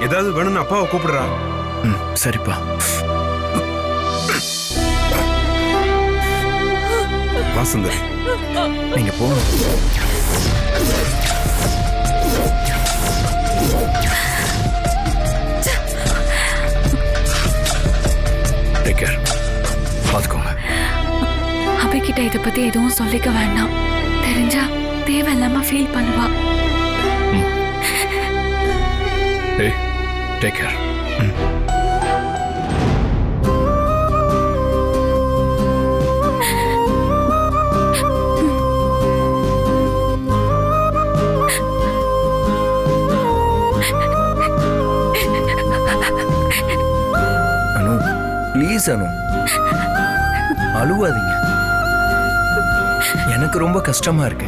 ஏதாவது வேணும்னு அப்பாவை கூப்பிடுறா. சரிப்பா. வாசுந்தர், நீங்க போங்க. Take care. பாத்துக்கோங்க. அபய்கிட்ட இதை பத்தி எதுவும் சொல்லிக்க வேண்டாம். தெரிஞ்சா தேவையில்லாம ஃபீல் பண்ணுவா. ஏய், டேக் கேர். அனு, ப்ளீஸ் அனு, அழுவாதீங்க. எனக்கு ரொம்ப கஷ்டமா இருக்கு.